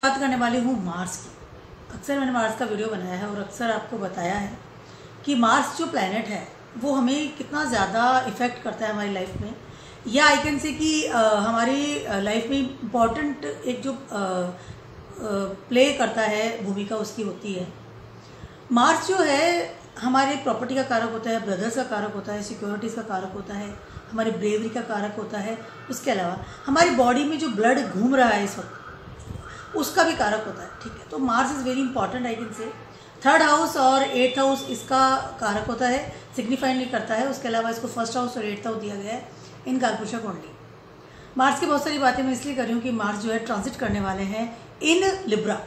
बात करने वाली हूँ मार्स की। अक्सर मैंने मार्स का वीडियो बनाया है और अक्सर आपको बताया है कि मार्स जो प्लैनेट है वो हमें कितना ज़्यादा इफ़ेक्ट करता है हमारी लाइफ में, या आई कैन से कि हमारी लाइफ में इम्पॉर्टेंट एक जो प्ले करता है भूमिका उसकी होती है। मार्स जो है हमारे प्रॉपर्टी का कारक होता है, ब्रदर्स का कारक होता है, सिक्योरिटीज़ का कारक होता है, हमारी ब्रेवरी का कारक होता है। उसके अलावा हमारी बॉडी में जो ब्लड घूम रहा है इस वक्त उसका भी कारक होता है। ठीक है, तो Mars is very important. I can से 3rd हाउस और 8th हाउस इसका कारक होता है, सिग्निफाई नहीं करता है। उसके अलावा इसको 1st हाउस और 8th हाउस दिया गया है इन कालपुरुषों ओनली। मार्स की बहुत सारी बातें मैं इसलिए कर रही हूँ कि मार्स जो है ट्रांजिट करने वाले हैं इन लिब्रा।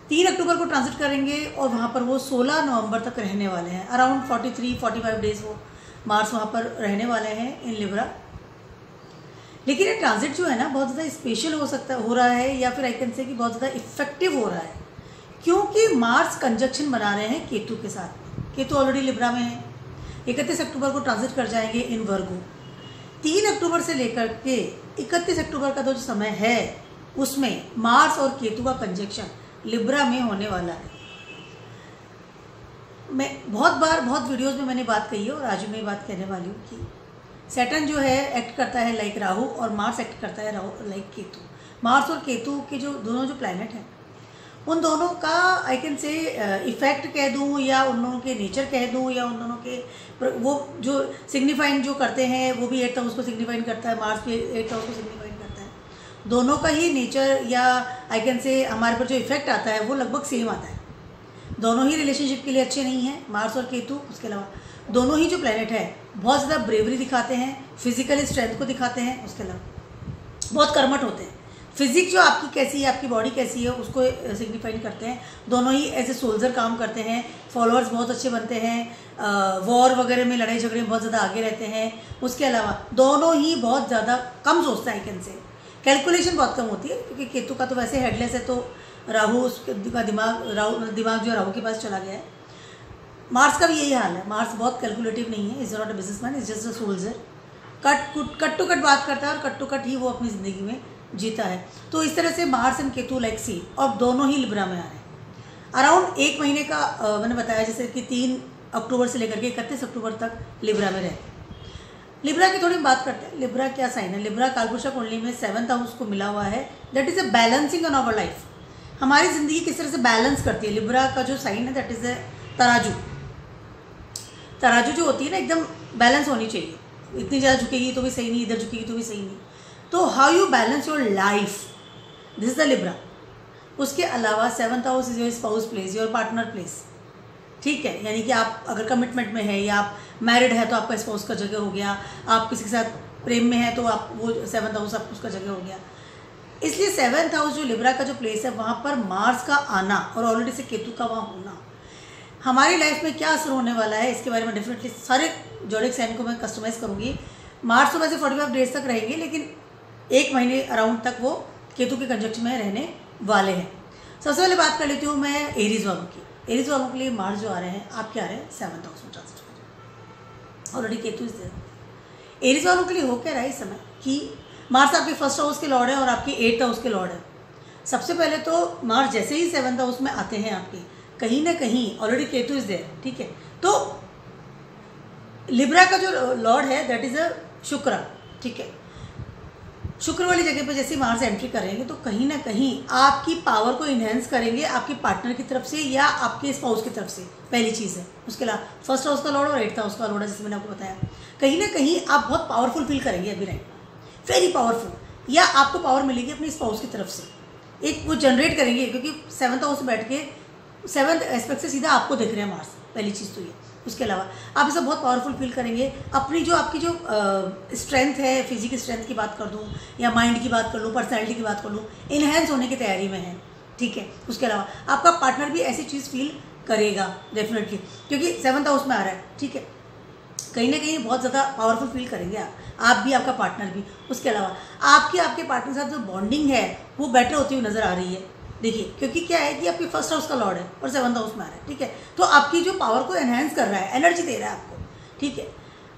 3 अक्टूबर को ट्रांजिट करेंगे और वहाँ पर वो 16 नवंबर तक रहने वाले हैं। अराउंड 43-45 डेज वो मार्स वहाँ पर रहने वाले हैं इन लिब्रा। लेकिन ये ट्रांजिट जो है ना बहुत ज़्यादा स्पेशल हो रहा है, या फिर आई कैन से कि बहुत ज़्यादा इफेक्टिव हो रहा है, क्योंकि मार्स कंजक्शन बना रहे हैं केतु के साथ। केतु ऑलरेडी लिब्रा में है, 31 अक्टूबर को ट्रांजिट कर जाएंगे इन वर्गो। 3 अक्टूबर से लेकर के 31 अक्टूबर का जो समय है उसमें मार्स और केतु का कंजक्शन लिब्रा में होने वाला है। मैं बहुत वीडियोज़ में मैंने बात कही है और आज मैं बात कहने वाली हूँ कि सैटर्न जो है एक्ट करता है लाइक राहु और मार्स एक्ट करता है राहु लाइक केतु। मार्स और केतु के जो दोनों जो प्लैनेट हैं उन दोनों का आई कैन से इफेक्ट कह दूँ, या उन दोनों के नेचर कह दूँ, या उन दोनों के वो जो सिग्निफाइन जो करते हैं वो भी 8th हाउस को सिग्निफाइन करता है, मार्स भी 8th हाउस को सिग्निफाइन करता है। दोनों का ही नेचर या आई कैन से हमारे पर जो इफेक्ट आता है वो लगभग सेम आता है। दोनों ही रिलेशनशिप के लिए अच्छे नहीं हैं मार्स और केतु। उसके अलावा दोनों ही जो प्लैनेट है बहुत ज़्यादा ब्रेवरी दिखाते हैं, फिजिकल स्ट्रेंथ को दिखाते हैं। उसके अलावा बहुत कर्मठ होते हैं। फिजिक जो आपकी कैसी है, आपकी बॉडी कैसी है उसको सिग्निफाई करते हैं। दोनों ही एज ए सोल्जर काम करते हैं, फॉलोअर्स बहुत अच्छे बनते हैं, वॉर वगैरह में लड़ाई झगड़े में बहुत ज़्यादा आगे रहते हैं। उसके अलावा दोनों ही बहुत ज़्यादा कम सोचते हैं। आई कैन से कैलकुलेशन बहुत कम होती है, क्योंकि केतु का तो वैसे हेडलेस है, तो राहु उसका दिमाग जो राहु के पास चला गया है। मार्स का भी यही हाल है। मार्स बहुत कैलकुलेटिव नहीं है, is not a businessman, is just a soldier. Cut to cut बात करता है और कट टू कट ही वो अपनी ज़िंदगी में जीता है। तो इस तरह से मार्स एंड केतु लाइक सी, और दोनों ही लिब्रा में आ रहे हैं। अराउंड 1 महीने का मैंने बताया, जैसे कि 3 अक्टूबर से लेकर के 31 अक्टूबर तक लिब्रा में रहे। लिब्रा की थोड़ी बात करते हैं। लिब्रा क्या साइन है? लिब्रा कालपुरुषा कुंडली में 7th हाउस को मिला हुआ है। That is a balancing on our life. हमारी ज़िंदगी किस तरह से बैलेंस करती है। लिब्रा का जो साइन है दैट इज़ अ तराजू। तराजू जो होती है ना एकदम बैलेंस होनी चाहिए। इतनी ज़्यादा झुकेगी तो भी सही नहीं, इधर झुकेगी तो भी सही नहीं। तो how you balance your life, this is the Libra. उसके अलावा 7th house is your spouse place, your partner place. ठीक है, यानी कि आप अगर कमिटमेंट में है या आप मैरिड है तो आपका स्पाउस का जगह हो गया। आप किसी के साथ प्रेम में है तो आप वो 7th हाउस आप उसका जगह हो गया। इसलिए 7th हाउस जो लिब्रा का जो प्लेस है वहाँ पर मार्स का आना और ऑलरेडी से केतु का वहाँ होना हमारी लाइफ में क्या असर होने वाला है, इसके बारे में डेफिनेटली सारे जोडिक साइन को मैं कस्टमाइज़ करूँगी। मार्स तो वैसे 45 डेज तक रहेंगे, लेकिन 1 महीने अराउंड तक वो केतु के कंजक्शन में रहने वाले हैं। सबसे पहले बात कर लेती हूँ मैं एरीज वालों की। एरीज वालों के लिए मार्स जो आ रहे हैं, आप क्या आ रहे हैं 7th हाउस में ट्रांजिट कर रहे हैं। ऑलरेडी केतु इस देयर। एरीज वालों के लिए हो क्या रहा है इस समय कि मार्स आपके 1st हाउस के लॉर्ड है और आपके 8th हाउस के लॉर्ड है। सबसे पहले तो मार्स जैसे ही 7th हाउस में आते हैं आपके, कहीं ना कहीं ऑलरेडी केतु इज देयर। ठीक है, तो लिब्रा का जो लॉर्ड है दैट इज अ शुक्र। ठीक है, शुक्र वाली जगह पे जैसे मार्स एंट्री करेंगे तो कहीं ना कहीं आपकी पावर को इन्हेंस करेंगे आपके पार्टनर की तरफ से या आपके स्पाउस की तरफ से। पहली चीज़ है। उसके अलावा 1st हाउस का लॉर्ड और 8th हाउस का लॉर्ड है, जैसे मैंने आपको बताया। कहीं ना कहीं आप बहुत पावरफुल फील करेंगे अभी राइट, वेरी पावरफुल, या आपको पावर मिलेगी अपने स्पाउस की तरफ से। एक वो जनरेट करेंगे, क्योंकि 7th हाउस बैठ के 7th एस्पेक्ट से सीधा आपको देख रहे हैं मार्स। पहली चीज़ तो ये। उसके अलावा आप इसे बहुत पावरफुल फील करेंगे। अपनी जो आपकी जो स्ट्रेंथ है, फिजिकल स्ट्रेंथ की बात कर दूँ या माइंड की बात कर लूँ, पर्सनैलिटी की बात कर लूँ, इन्हेंस होने की तैयारी में है। ठीक है, उसके अलावा आपका पार्टनर भी ऐसी चीज़ फील करेगा डेफिनेटली, क्योंकि 7th हाउस में आ रहा है। ठीक है, कहीं ना कहीं बहुत ज़्यादा पावरफुल फील करेंगे आप भी, आपका पार्टनर भी। उसके अलावा आपके पार्टनर के साथ जो बॉन्डिंग है वो बेटर होती हुई नज़र आ रही है। देखिए, क्योंकि क्या है कि आपके 1st हाउस का लॉर्ड है और 7th हाउस में आ रहा है। ठीक है, तो आपकी जो पावर को एनहेंस कर रहा है, एनर्जी दे रहा है आपको। ठीक है,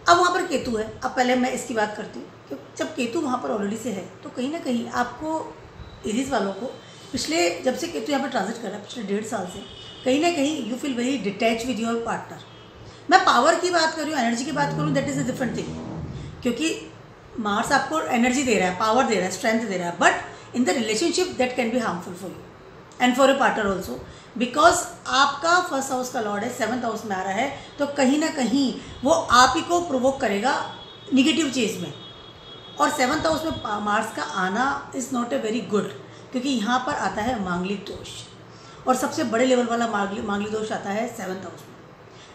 अब वहाँ पर केतु है। अब पहले मैं इसकी बात करती हूँ, क्योंकि जब केतु वहाँ पर ऑलरेडी से है तो कहीं ना कहीं आपको एरीज वालों को पिछले जब से केतु यहाँ पर ट्रांजिट कर रहा है, पिछले 1.5 साल से कहीं ना कहीं you feel very detach with your partner. मैं पावर की बात करूँ, एनर्जी की बात करूँ, that is a different thing, क्योंकि मार्स आपको एनर्जी दे रहा है, पावर दे रहा है, स्ट्रेंथ दे रहा है, but in the relationship that can be harmful for you and for a partner also, because आपका फर्स्ट हाउस का लॉर्ड है 7th हाउस में आ रहा है, तो कहीं ना कहीं वो आप ही को प्रोवोक करेगा निगेटिव चीज़ में। और 7th हाउस में मार्स का आना is not a very good, क्योंकि यहाँ पर आता है मांगलिक दोष, और सबसे बड़े लेवल वाला मांगलिक दोष आता है 7th हाउस में।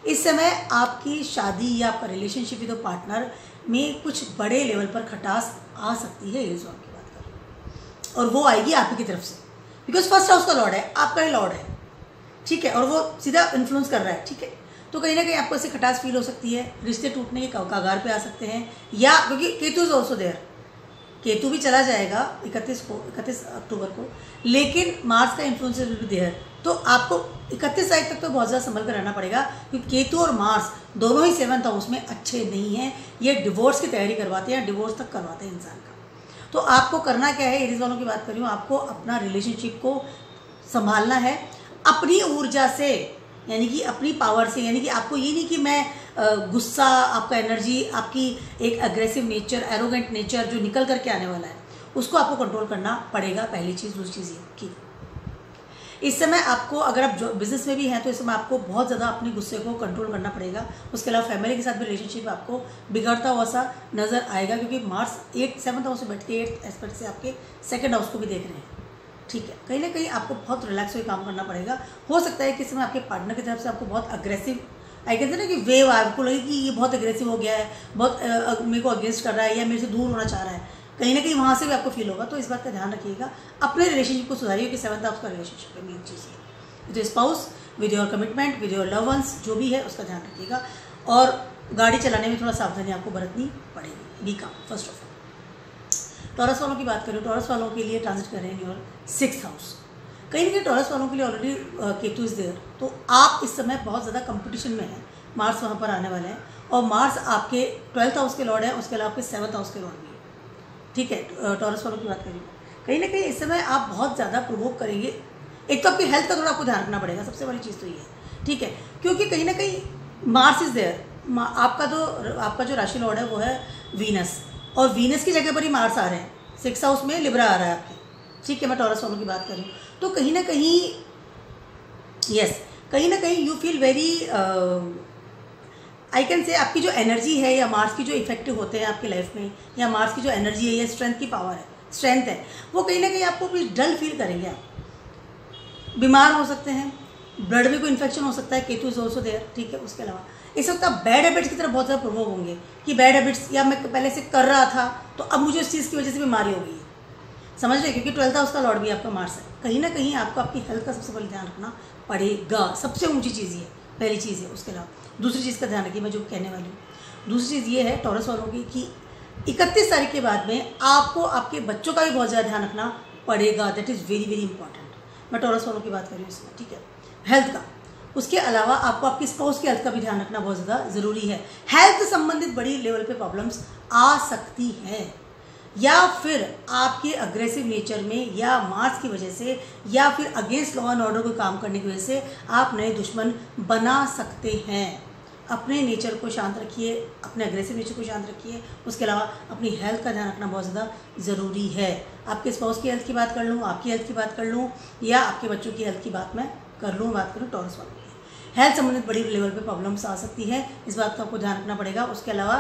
इस समय आपकी शादी या आपका रिलेशनशिप विद पार्टनर में कुछ बड़े लेवल पर खटास आ सकती है, एरीज की बात करें, और वो आएगी आप ही की तरफ से, बिकॉज फर्स्ट हाउस का लॉर्ड है, आपका ही लॉर्ड है, ठीक है, और वो सीधा इन्फ्लुएंस कर रहा है, ठीक है। तो कहीं ना कहीं आपको इससे खटास फील हो सकती है, रिश्ते टूटने के कगार पे आ सकते हैं, या क्योंकि Ketu is also there, Ketu भी चला जाएगा 31 अक्टूबर को, लेकिन मार्स का इन्फ्लुएंस विल बी देयर, तो आपको 31 तारीख तक तो बहुत ज़्यादा संभल कर रहना पड़ेगा, क्योंकि केतु और मार्स दोनों ही 7th हाउस में अच्छे नहीं हैं, ये डिवोर्स की तैयारी करवाते हैं, डिवोर्स तक करवाते हैं इंसान का। तो आपको करना क्या है, एरीज वालों की बात कर रही हूँ, आपको अपना रिलेशनशिप को संभालना है अपनी ऊर्जा से, यानी कि अपनी पावर से, यानी कि आपको ये नहीं कि मैं गुस्सा, आपका एनर्जी, आपकी एक अग्रेसिव नेचर, एरोगेंट नेचर जो निकल करके आने वाला है, उसको आपको कंट्रोल करना पड़ेगा, पहली चीज़। दूसरी चीज़ ये कि इस समय आपको, अगर आप जो बिजनेस में भी हैं, तो इस समय आपको बहुत ज़्यादा अपने गुस्से को कंट्रोल करना पड़ेगा। उसके अलावा फैमिली के साथ भी रिलेशनशिप आपको बिगड़ता हुआ सा नज़र आएगा, क्योंकि मार्स 7th हाउस से बैठ के 8th एस्पेक्ट से आपके 2nd हाउस को भी देख रहे हैं, ठीक है। कहीं ना कहीं आपको बहुत रिलैक्स होकर काम करना पड़ेगा। हो सकता है कि इस समय आपके पार्टनर की तरफ से आपको बहुत अग्रेसिव, आई कहते हैं ना कि वेव आपको लगे कि ये बहुत अग्रेसिव हो गया है, बहुत मेरे को अगेंस्ट कर रहा है, या मेरे से दूर होना चाह रहा है, कहीं ना कहीं वहाँ से भी आपको फील होगा। तो इस बात का ध्यान रखिएगा, अपने रिलेशनशिप को सुधारिए, कि 7th हाउस का रिलेशनशिप है मेन चीज़ है, with spouse, with your commitment, with your love ones, जो भी है उसका ध्यान रखिएगा। और गाड़ी चलाने में थोड़ा सावधानी आपको बरतनी पड़ेगी, बी काम फर्स्ट ऑफ ऑल। टॉरस वालों की बात करें, टॉरस वालों के लिए ट्रांजिट कर रहे हैं योर 6th हाउस, कहीं ना कहीं टॉरस वालों के लिए ऑलरेडी केतु इज देयर, तो आप इस समय बहुत ज़्यादा कंपटीशन में हैं, मार्स वहाँ पर आने वाले हैं, और मार्स आपके 12th हाउस के लॉर्ड है, उसके अलावा आपके 7th हाउस के लॉर्ड भी है, ठीक है। टॉरस वालों की बात करेंगे, कहीं ना कहीं इस समय आप बहुत ज़्यादा प्रोवोक करेंगे। एक तो आपकी हेल्थ का थोड़ा आपको ध्यान रखना पड़ेगा, सबसे बड़ी चीज़ तो ये है, ठीक है, क्योंकि कहीं ना कहीं मार्स इज देयर, आपका जो राशि लॉर्ड है वो है वीनस, और वीनस की जगह पर ही मार्स आ रहे हैं, 6th हाउस में लिब्रा आ रहा है आपके, ठीक है। मैं टॉरस वालों की बात कर रही हूँ, तो कहीं ना कहीं कहीं ना कहीं you feel very, I can से आपकी जो एनर्जी है, या मार्स की जो इफेक्टिव होते हैं आपकी लाइफ में, या मार्स की जो एनर्जी है, या स्ट्रेंथ की पावर है, स्ट्रेंथ है, वो कहीं ना कहीं आपको भी डल फील करेंगे, आप बीमार हो सकते हैं, ब्लड में कोई इन्फेक्शन हो सकता है, केतु इज ऑल्सो देयर, ठीक है। उसके अलावा इस वक्त आप बैड हैबिट्स की तरफ बहुत ज़्यादा प्रभाव होंगे, कि बैड हैबिट्स, या मैं पहले से कर रहा था तो अब मुझे इस चीज़ की वजह से बीमारी हो गई है, समझ रहे, क्योंकि 12th हाउस का लॉर्ड भी आपका मार्स है। कहीं ना कहीं आपको आपकी हेल्थ का सबसे पहले ध्यान रखना पड़ेगा, सबसे ऊंची चीज़ ये पहली चीज़ है। उसके अलावा दूसरी चीज़ का ध्यान रखिए, मैं जो कहने वाली हूँ, दूसरी चीज़ ये है टॉरस वालों की, कि 31 तारीख के बाद में आपको आपके बच्चों का भी बहुत ज़्यादा ध्यान रखना पड़ेगा, that is very very important. मैं टॉरस वालों की बात कर रही हूँ इसमें, ठीक है, हेल्थ का। उसके अलावा आपको आपकी स्पाउस की हेल्थ का भी ध्यान रखना बहुत ज़्यादा ज़रूरी है। हेल्थ संबंधित बड़ी लेवल पे प्रॉब्लम्स आ सकती हैं, या फिर आपके अग्रेसिव नेचर में, या मार्स की वजह से, या फिर अगेंस्ट लॉ एंड ऑर्डर को काम करने की वजह से आप नए दुश्मन बना सकते हैं। अपने नेचर को शांत रखिए, अपने अग्रेसिव नेचर को शांत रखिए। उसके अलावा अपनी हेल्थ का ध्यान रखना बहुत ज़्यादा ज़रूरी है। आपके स्पाउस की हेल्थ की बात कर लूँ, आपकी हेल्थ की बात कर लूँ, या आपके बच्चों की हेल्थ की बात मैं कर लूँ, बात करूँ टॉरस वालों की, हेल्थ संबंधित बड़ी लेवल पे प्रॉब्लम्स आ सकती है, इस बात का आपको ध्यान रखना पड़ेगा। उसके अलावा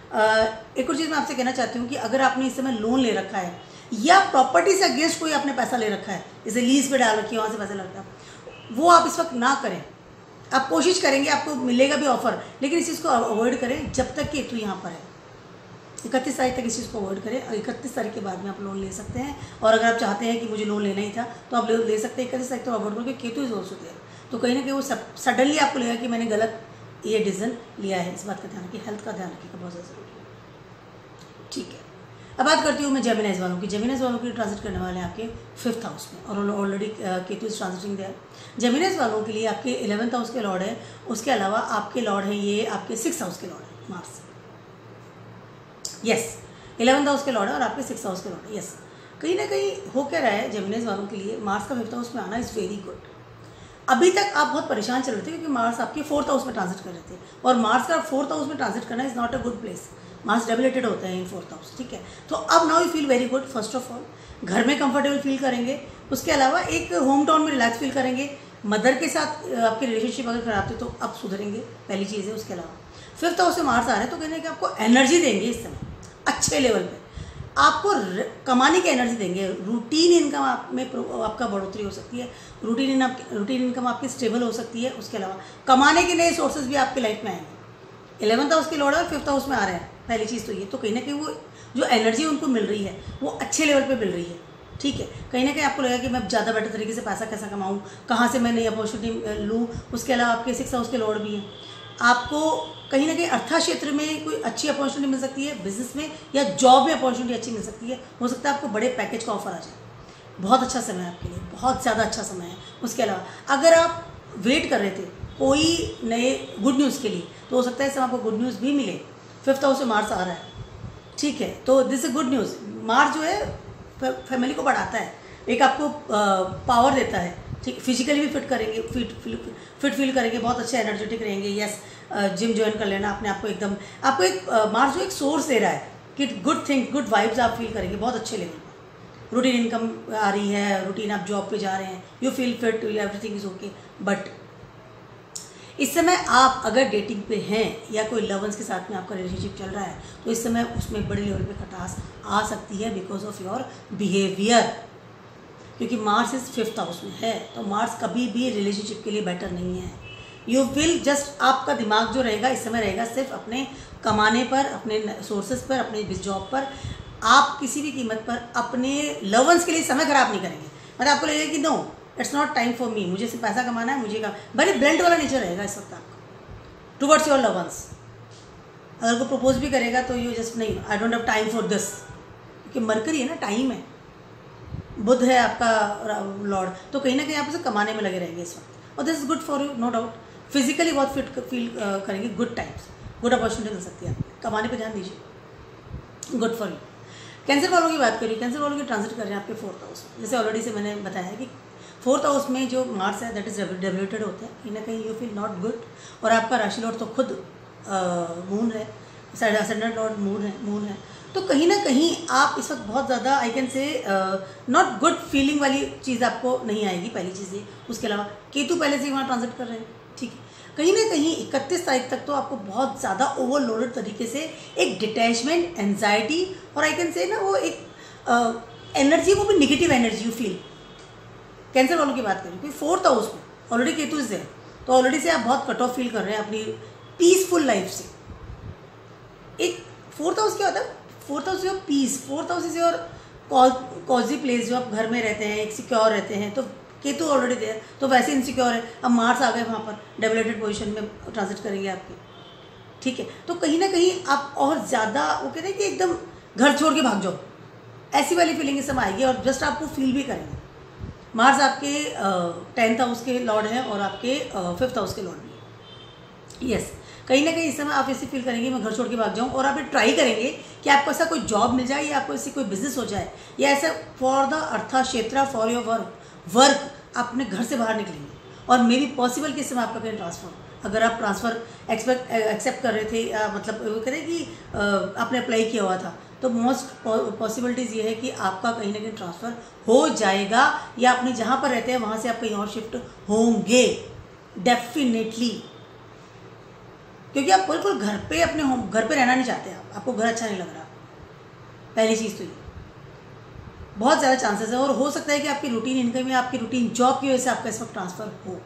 एक और चीज़ मैं आपसे कहना चाहती हूँ कि अगर आपने इस समय लोन ले रखा है, या प्रॉपर्टी से अगेंस्ट कोई आपने पैसा ले रखा है, जैसे लीज पे डाल रखी है, वहाँ से पैसा लग रहा है, वो आप इस वक्त ना करें। आप कोशिश करेंगे, आपको मिलेगा भी ऑफर, लेकिन इस चीज़ को अवॉइड करें जब तक केतु यहाँ पर है। 31 तारीख तक इस चीज़ को अवॉइड करें, और 31 तारीख के बाद में आप लोन ले सकते हैं। और अगर आप चाहते हैं कि मुझे लोन लेना ही था, तो आप ले सकते हैं 31 तारीख तो अवॉइड करके, केतु इज ऑल्सो देयर, तो कहीं ना कहीं वो सडनली आपको लगेगा कि मैंने गलत ये डिसीजन लिया है। इस बात का ध्यान रखिए, हेल्थ का ध्यान रखिएगा, बहुत ज़्यादा ज़रूरी है, ठीक है। अब बात करती हूँ मैं जेमिनीज वालों की। जेमिनीज वालों के लिए ट्रांजिट करने वाले हैं आपके 5th हाउस में, और already Ketu is transiting there. Geminis वालों के लिए आपके 11th हाउस के लॉर्ड है, उसके अलावा आपके लॉर्ड है ये आपके 6th हाउस के लॉर्ड है मार्स, यस 11th हाउस के लॉर्ड है और आपके 6th हाउस के लॉर्ड है, यस। कहीं ना कहीं हो क्या रहा है जेमिनीज वालों के लिए, मार्स का 5th हाउस में आना इज़ वेरी गुड। अभी तक आप बहुत परेशान चल रहे थे क्योंकि मार्स आपके 4th हाउस में ट्रांजिट कर रहे थे, और मार्स का 4th हाउस में ट्रांजिट करना is not a good place. Mars debilitated होता है इन 4th हाउस, ठीक है। तो अब now you feel very good. First of all घर में कंफर्टेबल फील करेंगे, उसके अलावा एक होम टाउन में रिलैक्स फील करेंगे। मदर के साथ आपके रिलेशनशिप अगर खराब थे तो अब सुधरेंगे, पहली चीज़ है। उसके अलावा 5th हाउस से मार्स आ रहे हैं तो कहने कि आपको एनर्जी देंगे इस समय अच्छे लेवल पे, आपको कमाने की एनर्जी देंगे। रूटीन इनकम आप में आपका बढ़ोतरी हो सकती है, रूटीन इनकम आपकी स्टेबल हो सकती है। उसके अलावा कमाने के नए सोर्सेज भी आपके लाइफ में आएंगे। 11th हाउस के लॉर्ड और 5th हाउस में आ रहे हैं, पहली चीज़ तो ये। तो कहीं ना कहीं वो जो एनर्जी उनको मिल रही है वो अच्छे लेवल पे मिल रही है, ठीक है। कहीं ना कहीं आपको लगेगा कि मैं ज़्यादा बेटर तरीके से पैसा कैसा कमाऊँ, कहाँ से मैं नई अपॉर्चुनिटी लूँ। उसके अलावा आपके 6th हाउस के लॉर्ड भी हैं, आपको कहीं ना कहीं अर्था क्षेत्र में कोई अच्छी अपॉर्चुनिटी मिल सकती है, बिजनेस में या जॉब में अपॉर्चुनिटी अच्छी मिल सकती है। हो सकता है आपको बड़े पैकेज का ऑफर आ जाए। बहुत अच्छा समय है आपके लिए, बहुत ज़्यादा अच्छा समय है। उसके अलावा अगर आप वेट कर रहे थे कोई नए गुड न्यूज़ के लिए तो हो सकता है इस समय आपको गुड न्यूज़ भी मिले। 5th हाउस से मार्स आ रहा है, ठीक है। तो this is good news. Mars जो है फैमिली को बढ़ाता है, एक आपको पावर देता है, ठीक। फिजिकली भी फिट करेंगे, फिट फील करेंगे, बहुत अच्छे एनर्जेटिक रहेंगे। यस, जिम ज्वाइन कर लेना अपने आप को एकदम, आपको एक मार्स जो एक सोर्स दे रहा है कि गुड थिंग, गुड वाइब्स आप फील करेंगे बहुत अच्छे लेवल पर। रूटीन इनकम आ रही है, रूटीन आप जॉब पे जा रहे हैं, you feel fit, everything is okay. But इस समय आप अगर डेटिंग पे हैं या कोई लवर्स के साथ में आपका रिलेशनशिप चल रहा है तो इस समय उसमें बड़े लेवल पे खटास आ सकती है बिकॉज ऑफ योर बिहेवियर, क्योंकि मार्स इस 5th हाउस में है। तो मार्स कभी भी रिलेशनशिप के लिए बेटर नहीं है। यू विल जस्ट, आपका दिमाग जो रहेगा इस समय रहेगा सिर्फ अपने कमाने पर, अपने सोर्सेज पर, अपने जॉब पर। आप किसी भी कीमत पर अपने लवर्स के लिए समय खराब नहीं करेंगे। मतलब आपको लगेगा कि no, it's not time for me, मुझे सिर्फ पैसा कमाना है, मुझे बड़े ब्लेंड वाला नेचर रहेगा इस वक्त आपका टुवर्ड्स योर लवर्स। अगर कोई प्रपोज भी करेगा तो यू जस्ट नहीं, I don't have time for this, क्योंकि मरकरी है ना, टाइम है, बुध है आपका लॉर्ड। तो कहीं ना कहीं आप उसे कमाने में लगे रहेंगे इस वक्त, और this is good for you, no doubt. Physically बहुत फिट फील करेंगे, गुड टाइम्स, गुड अपॉर्चुनिटी मिल सकती है। कमाने पे ध्यान दीजिए, गुड फॉर यू। कैंसर वालों की बात करिए, कैंसर वालों की ट्रांजिट कर रहे हैं आपके 4th हाउस में। जैसे ऑलरेडी से मैंने बताया कि 4th हाउस में जो मार्स है दैट इज डेबिलेटेड होते हैं, कहीं ना कहीं यू फील नॉट गुड। और आपका राशि लॉर्ड तो खुद मून है, असेंडेंट लॉर्ड मून है। तो कहीं ना कहीं आप इस वक्त बहुत ज़्यादा आई कैन से नॉट गुड फीलिंग वाली चीज़ आपको नहीं आएगी, पहली चीज़ ये। उसके अलावा केतु पहले से ही वहाँ ट्रांजिट कर रहे हैं, ठीक है। कहीं ना कहीं 31 तारीख तक तो आपको बहुत ज़्यादा ओवरलोडेड तरीके से एक डिटैचमेंट, एंजाइटी, और आई कैन से ना वो एक एनर्जी, वो भी negative energy you feel. Cancer वालों की बात करें, क्योंकि 4th हाउस में ऑलरेडी केतु इज है, तो ऑलरेडी से आप बहुत कट ऑफ फील कर रहे हैं अपनी पीसफुल लाइफ से। एक 4th हाउस क्या होता है, 4th house your peace, 4th house is your cosy place, जो आप घर में रहते हैं, एक सिक्योर रहते हैं। तो केतु ऑलरेडी देयर, तो वैसे इनसिक्योर है। अब मार्स आ गए वहाँ पर, डेबिलेटेड पोजीशन में ट्रांजिट करेंगे आपके, ठीक है। तो कहीं ना कहीं आप और ज़्यादा, वो कहते हैं कि एकदम घर छोड़ के भाग जाओ, ऐसी वाली फीलिंग इस समय आएगी। और जस्ट आपको फील भी करेंगे। मार्स आपके 10th हाउस के लॉर्ड हैं और आपके 5th हाउस के लॉर्ड भी। यस, कहीं ना कहीं इस समय आप ऐसे फील करेंगे मैं घर छोड़ के भाग जाऊँ, और आप ये ट्राई करेंगे कि आपको ऐसा कोई जॉब मिल जाए या आपको ऐसी कोई बिजनेस हो जाए, या ऐसा फॉर द अर्था क्षेत्र, फॉर योर वर्क आप अपने घर से बाहर निकलेंगे। और मे बी पॉसिबल कि इस समय आपका कहीं ट्रांसफर, अगर आप ट्रांसफ़र एक्सेप्ट कर रहे थे, मतलब वो कहते हैं कि आपने अप्लाई किया हुआ था, तो मोस्ट पॉसिबिलिटीज़ ये है कि आपका कहीं ना कहीं ट्रांसफ़र हो जाएगा, या अपने जहाँ पर रहते हैं वहाँ से आप कहीं और शिफ्ट होंगे डेफिनेटली। क्योंकि आप बिल्कुल घर पे, अपने होम घर पे रहना नहीं चाहते, आपको घर अच्छा नहीं लग रहा, पहली चीज़ तो ये बहुत ज़्यादा चांसेस है। और हो सकता है कि आपकी रूटीन इनकम या आपकी रूटीन जॉब की वजह से आपका इस वक्त ट्रांसफ़र हो।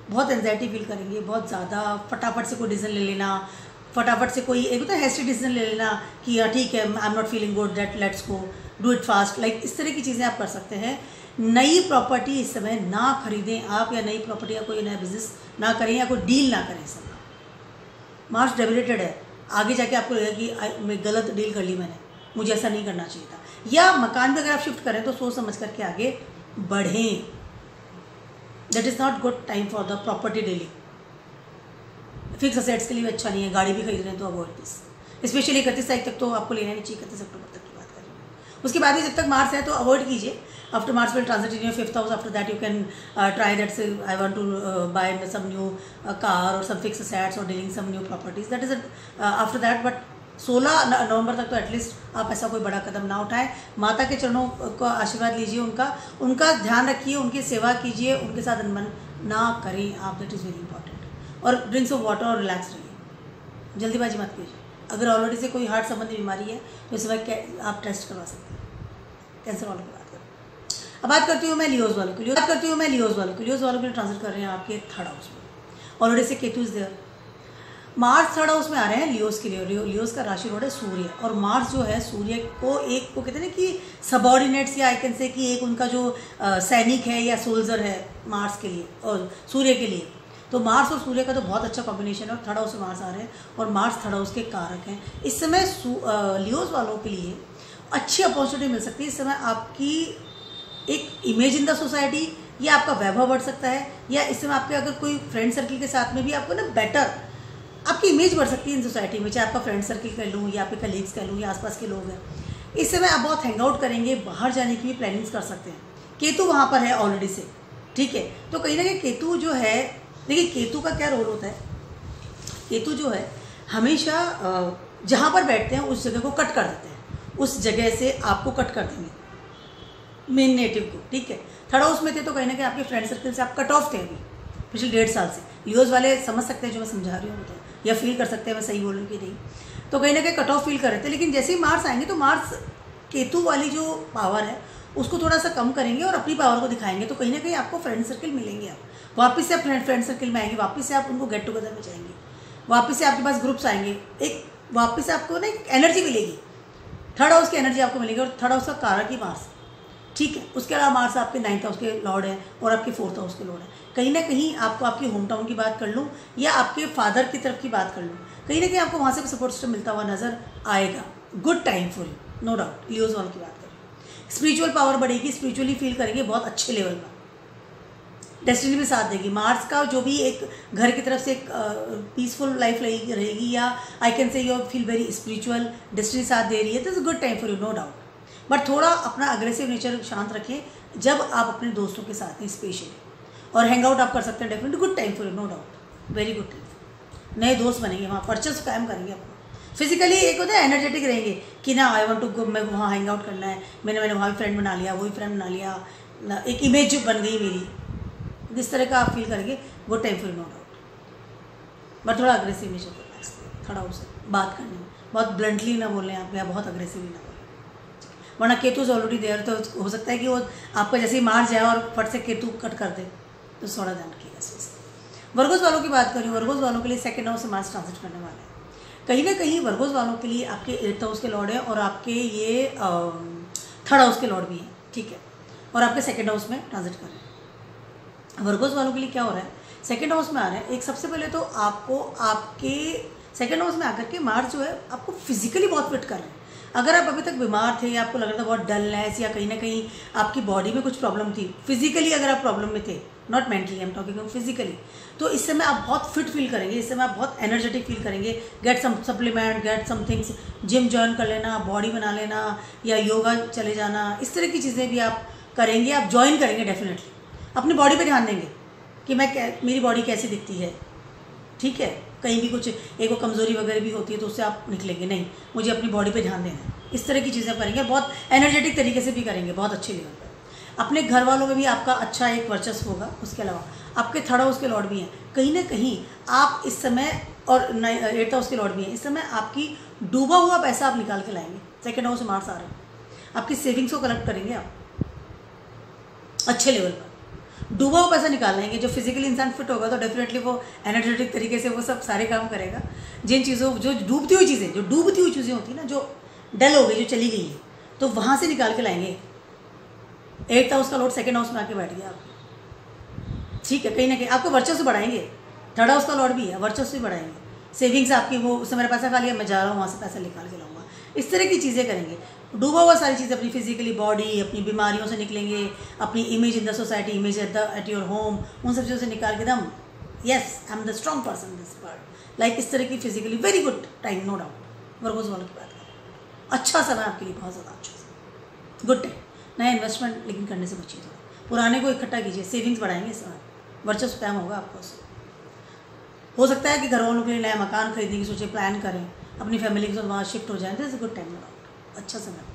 बहुत एंजाइटी फील करेंगे, बहुत ज़्यादा, फटाफट से कोई डिसीजन ले लेना, फटाफट से कोई एक होता है हैस्टी डिसीजन ले लेना कि यार ठीक है, I am not feeling good, that let's go do it fast, like इस तरह की चीज़ें आप कर सकते हैं। नई प्रॉपर्टी इस समय ना खरीदें आप, या नई प्रॉपर्टी या कोई नया बिजनेस ना करें, या कोई डील ना करें इस समय। मार्स डेबिलेटेड है, आगे जाके आपको लगेगा कि मैं गलत डील कर ली मैंने, मुझे ऐसा नहीं करना चाहिए था। या मकान भी अगर आप शिफ्ट करें तो सोच समझ करके आगे बढ़ें। That is not good time for the property dealing. Fix assets के लिए भी अच्छा नहीं है, गाड़ी भी खरीद रहे हैं तो अवॉइड दिस। स्पेशली 31 तारीख तक तो आपको लेना नहीं चाहिए, 31 अक्टूबर तक की बात कर रही हूँ। उसके बाद भी जब तक मार्स है तो अवॉइड कीजिए. After Mars will transit in your 5th house. After that you can try that say I want to buy some new car और सम फिक्स एसेट्स और dealing some new properties. That is after that. But 16 नवंबर तक तो at least आप ऐसा कोई बड़ा कदम ना उठाएं. माता के चरणों का आशीर्वाद लीजिए, उनका ध्यान रखिए, उनकी सेवा कीजिए, उनके साथ अनबन ना करें आप. That is very important. और ड्रिंक्स ऑफ वाटर और रिलैक्स रहिए, जल्दीबाजी मत कीजिए. अगर ऑलरेडी से कोई हार्ट संबंधी बीमारी है तो इस वक्त आप टेस्ट करवा सकते हैं. कैंसर वालों की बात करें. अब बात करती हूँ मैं लियोज वालों की. लियोज वालों के लिए ट्रांसफर कर रहे हैं आपके 3rd हाउस में. ऑलरेडी से Ketu is there. Mars 3rd house में आ रहे हैं लियोज के लिए. लियोज का राशि रोड है सूर्य, और मार्स जो है सूर्य को एक को कहते हैं ना कि सबॉर्डिनेट्स, या आई कैन से कि एक उनका जो सैनिक है या सोल्जर है मार्स के लिए और सूर्य के लिए. तो मार्स और सूर्य का तो बहुत अच्छा कॉम्बिनेशन है, और 3rd हाउस में मार्स आ रहे हैं और मार्स 3rd हाउस के कारक हैं. इस समय लियोज वालों के लिए अच्छी अपॉर्चुनिटी मिल सकती है. इस समय आपकी एक इमेज इन द सोसाइटी, या आपका वैभव बढ़ सकता है, या इस समय आपके अगर कोई फ्रेंड सर्कल के साथ में भी आपको ना बेटर आपकी इमेज बढ़ सकती है इन सोसाइटी में. चाहे आपका फ्रेंड सर्कल कह लूँ या आपके कलीग्स कह लूँ या आसपास के लोग हैं. इस समय आप बहुत हैंग आउट करेंगे, बाहर जाने की भी प्लानिंग्स कर सकते हैं. केतु वहाँ पर है ऑलरेडी से, ठीक है. तो कहीं ना कहीं केतु जो है, देखिए केतु का क्या रोल होता है. केतु जो है हमेशा जहाँ पर बैठते हैं उस जगह को कट कर देते हैं, उस जगह से आपको कट कर देंगे, मेन नेटिव को, ठीक है. 3rd हाउस में थे तो कहीं ना कहीं आपके फ्रेंड सर्कल से आप कट ऑफ थे अभी पिछले 1.5 साल से. लियोज वाले समझ सकते हैं जो मैं समझा रही हूँ, तो या फील कर सकते हैं मैं सही बोल रही हूँ कि नहीं. तो कहीं ना कहीं कट ऑफ फील कर रहे थे, लेकिन जैसे ही मार्स आएंगे तो मार्स केतु वाली जो पावर है उसको थोड़ा सा कम करेंगे और अपनी पावर को दिखाएंगे. तो कहीं ना कहीं आपको फ्रेंड सर्कल मिलेंगे. आप वापस से फ्रेंड सर्कल में आएंगे, वापस से आप उनको गेट टुगेदर में जाएंगे, वापस से आपके पास ग्रुप्स आएंगे, एक वापस से आपको ना एक एनर्जी मिलेगी. 3rd हाउस की एनर्जी आपको मिलेगी, और 3rd हाउस का कारक ही मार्स, ठीक है. उसके अलावा मार्स आपके 9th हाउस के लॉर्ड हैं और आपके 4th हाउस के लॉर्ड हैं. कहीं ना कहीं आपको आपकी होम टाउन की बात कर लूँ या आपके फादर की तरफ की बात कर लूँ, कहीं ना कहीं आपको वहाँ से भी सपोर्ट सिस्टम मिलता हुआ नजर आएगा. Good time for you, no doubt. Leos वालों की बात करें, स्पिरिचुअल पावर बढ़ेगी, स्पिरिचुअली फील करेंगे बहुत अच्छे लेवल पर. डेस्टिनी भी साथ देगी. मार्स का जो भी एक घर की तरफ से एक पीसफुल लाइफ रहेगी, या I can say you feel very spiritual, destiny साथ दे रही है. This is good time for you, no doubt. But थोड़ा अपना अग्रेसिव नेचर शांत रखें जब आप अपने दोस्तों के साथ हैं स्पेशली, और हैंग आउट आप कर सकते हैं. Definitely good time for you, no doubt, very good time. नए दोस्त बनेंगे, वहाँ परचेस कायम करेंगे. आपको फिजिकली एक होता है एनर्जेटिक रहेंगे कि ना आई वांट टू गो, मैं वहाँ हैंग आउट करना है, मैंने वहाँ भी फ्रेंड बना लिया, वही फ्रेंड बना लिया, एक इमेज बन गई मेरी. जिस तरह का आप फील करेंगे good time for you, no doubt. But थोड़ा अग्रेसिव नेचर को 3rd हाउस से बात करने में बहुत ब्लंटली ना बोलें आप, या बहुत अग्रेसिवली ना बोलें. वरना केतु ऑलरेडी देयर, तो हो सकता है कि वो आपका जैसे ही मार जाए और फट से केतु कट कर दे. तो थोड़ा ध्यान रखिएगा इस चीज़. वर्गोस वालों की बात करें, वर्गोस वालों के लिए 2nd हाउस से मार्स ट्रांजिट करने वाला है. कहीं ना कहीं वर्गोस वालों के लिए आपके 8th हाउस के लॉर्ड है, और आपके ये 3rd हाउस के लॉर्ड भी हैं, ठीक है. और आपके 2nd हाउस में ट्रांजिट कर रहे हैं. वर्गोस वालों के लिए क्या हो रहा है, 2nd हाउस में आ रहे हैं. एक सबसे पहले तो आपको आपके 2nd हाउस में आकर के मार्स जो है आपको फिजिकली बहुत फिट कर रहे हैं. अगर आप अभी तक बीमार थे, या आपको लग रहा था बहुत डलनेस, या कहीं ना कहीं आपकी बॉडी में कुछ प्रॉब्लम थी, फिजिकली अगर आप प्रॉब्लम में थे, not mentally, I am talking physically, तो इस समय आप बहुत फिट फील करेंगे. इस समय आप बहुत एनर्जेटिक फील करेंगे. Get some supplement, get some things, gym join कर लेना, बॉडी बना लेना, या योगा चले जाना, इस तरह की चीज़ें भी आप करेंगे, आप ज्वाइन करेंगे. डेफिनेटली अपनी बॉडी पे ध्यान देंगे कि मेरी बॉडी कैसी दिखती है, ठीक है. कहीं भी कुछ एक वो कमज़ोरी वगैरह भी होती है तो उससे आप निकलेंगे, नहीं मुझे अपनी बॉडी पे ध्यान देना है. इस तरह की चीज़ें करेंगे, बहुत एनर्जेटिक तरीके से भी करेंगे, बहुत अच्छे लेवल पर. अपने घर वालों में भी आपका अच्छा एक वर्चस्व होगा. उसके अलावा आपके 3rd हाउस के लॉर्ड भी हैं. कहीं ना कहीं आप इस समय, और 8th हाउस के लॉर्ड भी हैं, इस समय आपकी डूबा हुआ पैसा आप निकाल के लाएंगे. 2nd हाउस से मार्स आ रहे हैं, आपकी सेविंग्स को कलेक्ट करेंगे आप अच्छे लेवल पर. डूबा हुआ पैसा निकाल लेंगे. जो फिजिकली इंसान फिट होगा तो डेफिनेटली वो एनर्जेटिक तरीके से वो सब सारे काम करेगा. जिन चीज़ों जो डूबती हुई चीज़ें होती हैं ना, जो डल हो गई, जो चली गई है, तो वहाँ से निकाल के लाएंगे. 8th हाउस का लॉर्ड 2nd हाउस में आके बैठ गया आप, ठीक है. कहीं ना कहीं आपको वर्चस्व बढ़ाएंगे. 3rd हाउस का लॉर्ड भी है, वर्चस्व भी बढ़ाएंगे. सेविंग्स आपकी, वो उससे मेरा पैसा खा लिया, मैं जा रहा हूँ वहाँ से पैसा निकाल के लाऊंगा. इस तरह की चीज़ें करेंगे. डूबा हुआ सारी चीज़ें, अपनी फिजिकली बॉडी, अपनी बीमारियों से निकलेंगे, अपनी image in the society, image at your home, उन सब चीज़ों से निकाल के दम, yes I am the strong person this world, like इस तरह की physically very good time, no doubt. Virgos वालों की बात करें, अच्छा समय आपके लिए, बहुत ज़्यादा अच्छा समय. Good time. नया इन्वेस्टमेंट लेकिन करने से बचिए, थोड़ा पुराने को इकट्ठा कीजिए, सेविंग्स बढ़ाएंगे इस बार, वर्चस्व टाइम होगा आपको। हो सकता है कि घर वालों के लिए नया मकान खरीदने की सोचे, प्लान करें, अपनी फैमिली के साथ वहाँ शिफ्ट हो जाएँ, तो इट्स गुड टाइम, अच्छा समय।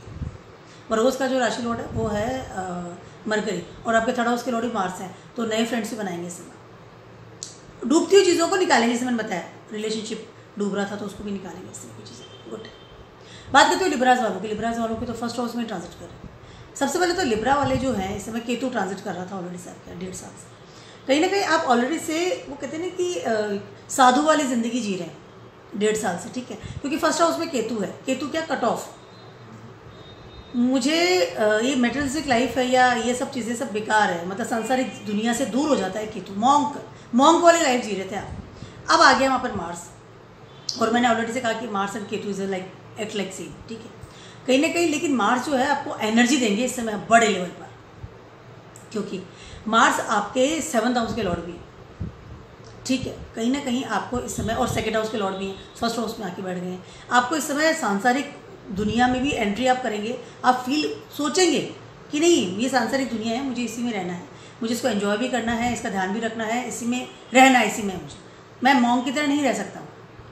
रोज़ का जो राशि लॉर्ड है वो है मरकरी, और आपके थर्ड हाउस के लॉर्ड भी मार्स हैं, तो नए फ्रेंड्स भी बनाएंगे इस समय। डूबती हुई चीज़ों को निकालेंगे, जैसे मैंने बताया रिलेशनशिप डूब रहा था तो उसको भी निकालेंगे इससे कुछ चीज़ें। गुड। बात करते हो लिब्राज वालों की। लिब्राज वालों की तो फर्स्ट हाउस में ट्रांजिट कर रहे हैं। सबसे पहले तो लिब्रा वाले जो हैं इस समय केतु ट्रांजिट कर रहा था ऑलरेडी से आपके 1.5 साल से। कहीं ना कहीं आप ऑलरेडी से वो कहते हैं ना कि साधु वाली ज़िंदगी जी रहे हैं 1.5 साल से, ठीक है, क्योंकि फर्स्ट हाउस में केतु है। केतु क्या, कट ऑफ। मुझे ये मेटेरियलिस्टिक लाइफ है या ये सब चीज़ें सब बेकार है, मतलब सांसारिक दुनिया से दूर हो जाता है केतु। मॉन्क वाली लाइफ जी रहे थे आप। अब आ गया वहाँ पर मार्स, और मैंने ऑलरेडी से कहा कि Mars and Ketu is like act like same, ठीक है, कहीं ना कहीं। लेकिन मार्स जो है आपको एनर्जी देंगे इस समय बड़े लेवल पर, क्योंकि मार्स आपके 7th हाउस के लॉर्ड भी है, ठीक है, कहीं ना कहीं आपको इस समय, और 2nd हाउस के लॉर्ड भी हैं, फर्स्ट हाउस में आके बैठ गए हैं। आपको इस समय सांसारिक दुनिया में भी एंट्री आप करेंगे, आप सोचेंगे कि नहीं ये सांसारिक दुनिया है, मुझे इसी में रहना है, मुझे इसको एंजॉय भी करना है, इसका ध्यान भी रखना है, इसी में रहना है, इसी में मैं मॉन्क की तरह नहीं रह सकता हूँ,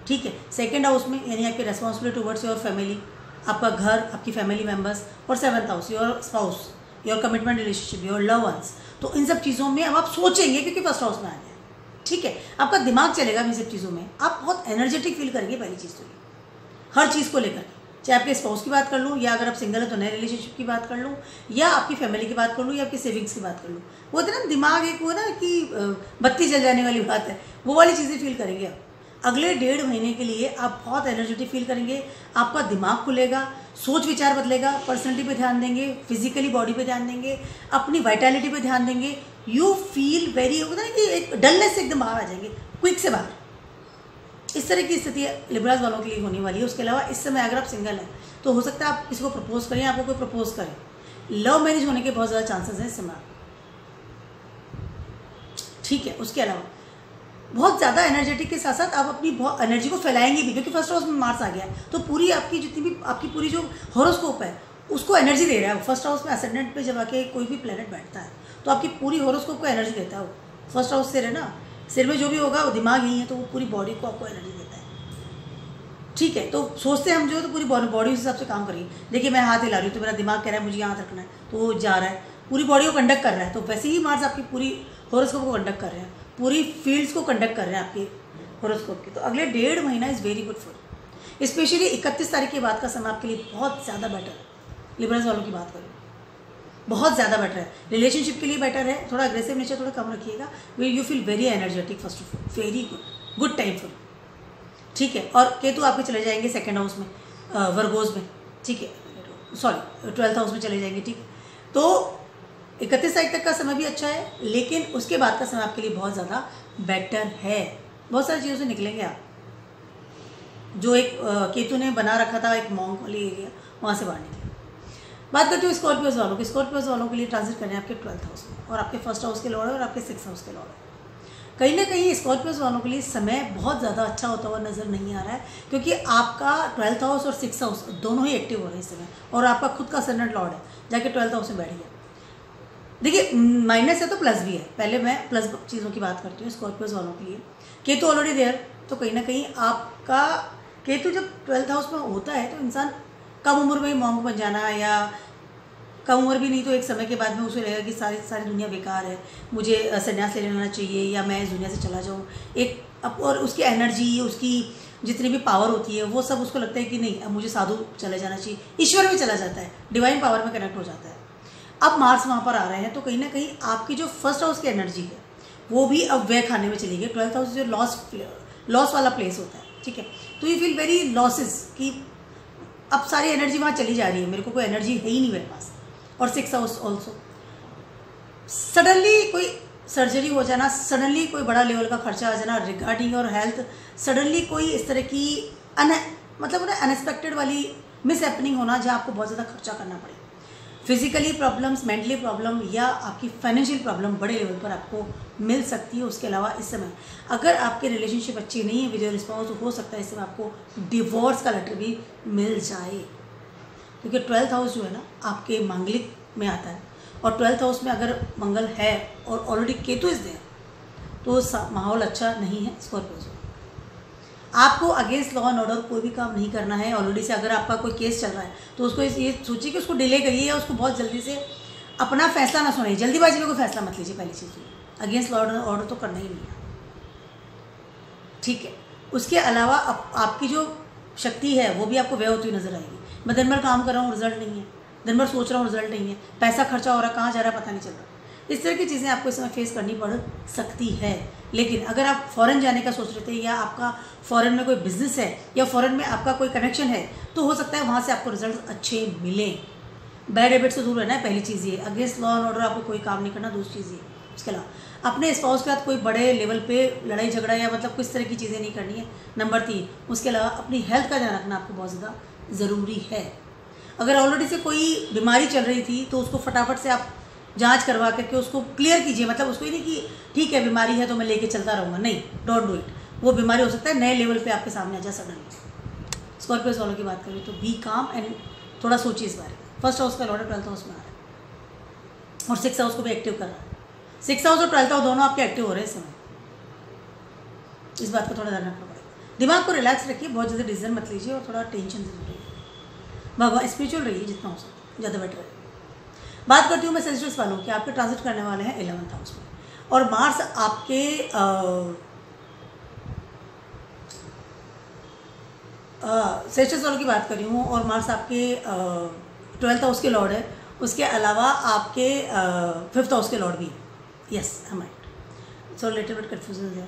ठीक है। 2nd हाउस में यानी आपकी रेस्पॉन्सिबिलिटी टुवर्ड्स योर फैमिली, आपका घर, आपकी फैमिली मेम्बर्स, और 7th house your spouse, your commitment relationship, your love ones. तो इन सब चीज़ों में अब आप सोचेंगे, क्योंकि फर्स्ट हाउस में आ गया, ठीक है, आपका दिमाग चलेगा इन सब चीज़ों में, आप बहुत एनर्जेटिक फील करेंगे। पहली चीज़ तो ये, हर चीज़ को लेकर, चाहे आपके स्पाउस की बात कर लूँ, या अगर आप सिंगल है तो नए रिलेशनशिप की बात कर लूँ, या आपकी फैमिली की बात कर लूँ, या आपकी सेविंग्स की बात कर लूँ। वो इतना दिमाग एक वो ना कि बत्ती जल जाने वाली बात है, वो वाली चीज़ें फील करेंगे आप। अगले 1.5 महीने के लिए आप बहुत एनर्जेटिक फील करेंगे, आपका दिमाग खुलेगा, सोच विचार बदलेगा, पर्सनैलिटी पे ध्यान देंगे, फिजिकली बॉडी पे ध्यान देंगे, अपनी वाइटैलिटी पे ध्यान देंगे। यू फील वेरी, होता है कि एक डलनेस से एकदम बाहर आ जाएंगे, क्विक से बाहर। इस तरह की स्थिति लिब्राज वालों के लिए होने वाली है। उसके अलावा इस समय अगर आप सिंगल हैं तो हो सकता है आप किसी को प्रपोज करें, आपको कोई प्रपोज करे, लव मैरिज होने के बहुत ज़्यादा चांसेस हैं इस समय, ठीक है। उसके अलावा बहुत ज़्यादा एनर्जेटिक के साथ साथ आप अपनी बहुत एनर्जी को फैलाएंगे भी, क्योंकि फर्स्ट हाउस में मार्स आ गया है, तो पूरी आपकी जितनी भी आपकी पूरी जो हॉरोस्कोप है उसको एनर्जी दे रहा है। फर्स्ट हाउस में असेंडेंट पे जब आके कोई भी प्लेनेट बैठता है तो आपकी पूरी हॉरोस्कोप को एनर्जी देता है। वो फर्स्ट हाउस से ना, सिर में जो भी होगा वो दिमाग ही है, तो वो पूरी बॉडी को आपको एनर्जी देता है, ठीक है। तो सोचते हैं हम जो, तो पूरी बॉडी उस हिसाब से काम करिए। देखिए मैं हाथ हिला रही हूँ तो मेरा दिमाग कह रहा है मुझे यहाँ रखना है, तो वो जा रहा है, पूरी बॉडी को कंडक्ट कर रहा है। तो वैसे ही मार्स आपकी पूरी हॉरोस्कोप को कंडक्ट कर रहे हैं, पूरी फील्ड्स को कंडक्ट कर रहे हैं आपके हॉरोस्कोप की। तो अगले 1.5 महीना is very good for, specially 31 तारीख के बाद का समय आपके लिए बहुत ज़्यादा बेटर है। लिब्रस वालों की बात करें, बहुत ज़्यादा बेटर है, रिलेशनशिप के लिए बेटर है। थोड़ा अग्रेसिव नेचर थोड़ा कम रखिएगा, you feel very energetic first of all, very good time for, ठीक है। और केतु आपके चले जाएंगे 2nd हाउस में, वर्गोज में, ठीक है, सॉरी 12th हाउस में चले जाएंगे, ठीक। तो 31 तारीख तक का समय भी अच्छा है, लेकिन उसके बाद का समय आपके लिए बहुत ज़्यादा बेटर है। बहुत सारी चीज़ों से निकलेंगे आप, जो एक केतु ने बना रखा था एक मॉन्क वाली एरिया, वहाँ से बाहर निकले। बात करते हो स्कॉर्पियोज वालों की। स्कॉर्पियोज वालों के लिए ट्रांजिट करने आपके 12th हाउस में, और आपके 1st हाउस के लॉर्ड है और आपके 6th हाउस के लॉर्ड है। कहीं ना कहीं स्कॉर्पियोज वालों के लिए समय बहुत ज़्यादा अच्छा होता हुआ नज़र नहीं आ रहा है, क्योंकि आपका 12th हाउस और 6th हाउस दोनों ही एक्टिव हो रहे हैं इस समय, और आपका खुद का असेंडेंट लॉर्ड है जाके 12th हाउस में बैठ गया। देखिए माइनस है तो प्लस भी है, पहले मैं प्लस चीज़ों की बात करती हूँ स्कॉर्पियोज वालों के लिए। केतु ऑलरेडी देयर, तो कहीं ना कहीं आपका केतु जब 12th हाउस में होता है तो इंसान कम उम्र में ही मॉन्क बन जाना, या कम उम्र भी नहीं तो एक समय के बाद में उसे लगेगा कि सारी दुनिया बेकार है, मुझे संन्यास ले लेना चाहिए, या मैं इस दुनिया से चला जाऊँ एक। और उसकी एनर्जी, उसकी जितनी भी पावर होती है वो सब उसको लगता है कि नहीं अब मुझे साधु चले जाना चाहिए, ईश्वर में चला जाता है, डिवाइन पावर में कनेक्ट हो जाता है। अब मार्स वहाँ पर आ रहे हैं, तो कहीं ना कहीं आपकी जो 1st हाउस की एनर्जी है वो भी अब व्यय खाने में चली गई। 12th हाउस जो लॉस वाला प्लेस होता है, ठीक है, तो यू फील वेरी लॉसेस कि अब सारी एनर्जी वहाँ चली जा रही है, मेरे को कोई एनर्जी है ही नहीं मेरे पास। और 6th हाउस ऑल्सो, सडनली कोई सर्जरी हो जाना, सडनली कोई बड़ा लेवल का खर्चा आ जाना रिगार्डिंग और हेल्थ, सडनली कोई इस तरह की मतलब अनएक्सपेक्टेड वाली मिस हैपनिंग होना जहाँ आपको बहुत ज़्यादा खर्चा करना पड़े। फिजिकली प्रॉब्लम्स, मेंटली प्रॉब्लम, या आपकी फाइनेंशियल प्रॉब्लम बड़े लेवल पर आपको मिल सकती है। उसके अलावा इस समय अगर आपके रिलेशनशिप अच्छी नहीं है विद योर स्पाउस, तो हो सकता है इस समय आपको डिवोर्स का लेटर भी मिल जाए। क्योंकि 12th हाउस जो है ना आपके मांगलिक में आता है, और 12th हाउस में अगर मंगल है और ऑलरेडी केतु इज देयर तो माहौल अच्छा नहीं है स्कॉर्पियो। आपको अगेंस्ट लॉ एंड ऑर्डर कोई भी काम नहीं करना है। ऑलरेडी से अगर आपका कोई केस चल रहा है तो उसको ये सोचिए कि उसको डिले करिए या उसको बहुत जल्दी से अपना फैसला ना सुनाइए, जल्दीबाजी में कोई फैसला मत लीजिए। पहली चीज़ अगेंस्ट लॉ एंड ऑर्डर तो करना ही नहीं है, ठीक है। उसके अलावा आपकी जो शक्ति है वो भी आपको व्यय होती हुई नजर आएगी। मैं दिन भर काम कर रहा हूँ, रिजल्ट नहीं है, दिन भर सोच रहा हूँ, रिजल्ट नहीं है, पैसा खर्चा हो रहा है, कहाँ जा रहा है पता नहीं चल रहा। इस तरह की चीज़ें आपको इस समय फेस करनी पड़ सकती है। लेकिन अगर आप फॉरेन जाने का सोच रहे थे या आपका फॉरेन में कोई बिजनेस है या फॉरेन में आपका कोई कनेक्शन है तो हो सकता है वहाँ से आपको रिजल्ट अच्छे मिलें। बैड हैबिट से दूर रहना है, पहली चीज़ ये। अगेंस्ट लॉ एंड ऑर्डर आपको कोई काम नहीं करना, दूसरी चीज़ ये। उसके अलावा अपने स्पाउस के साथ कोई बड़े लेवल पे लड़ाई झगड़ा या मतलब किस तरह की चीज़ें नहीं करनी है। नंबर 3, उसके अलावा अपनी हेल्थ का ध्यान रखना आपको बहुत ज़्यादा ज़रूरी है। अगर ऑलरेडी से कोई बीमारी चल रही थी तो उसको फटाफट से आप जांच करवा करके उसको क्लियर कीजिए। मतलब उसको ही नहीं कि ठीक है बीमारी है तो मैं लेके चलता रहूँगा, नहीं, डोंट डू इट। वो बीमारी हो सकता है नए लेवल पे आपके सामने आ जाए सडनली। स्कॉर्पियोस वालों की बात करें तो बी काम एंड थोड़ा सोचिए इस बारे में। फर्स्ट हाउस का लॉर्ड 12th हाउस में आ रहा है और 6th हाउस को भी एक्टिव कर रहा है। 6th हाउस और 12th हाउस दोनों आपके एक्टिव हो रहे हैं इस समय। इस बात का थोड़ा ध्यान रखना पड़ेगा। दिमाग को रिलैक्स रखिए, बहुत ज़्यादा डिसीजन मत लीजिए और थोड़ा टेंशन से दूर रहिए। भगवान स्पिरिचुअल रहिए जितना हो सके, ज़्यादा बेटर है। बात करती हूँ मैं सेजिटेरियस वालों की। आपके ट्रांजिट करने वाले हैं 11th हाउस में और मार्स आपके सेजिटेरियस वालों की बात कर रही हूँ और मार्स आपके 12th हाउस के लॉर्ड है। उसके अलावा आपके 5th हाउस के लॉर्ड भी है। Yes, I might so little bit confusion है।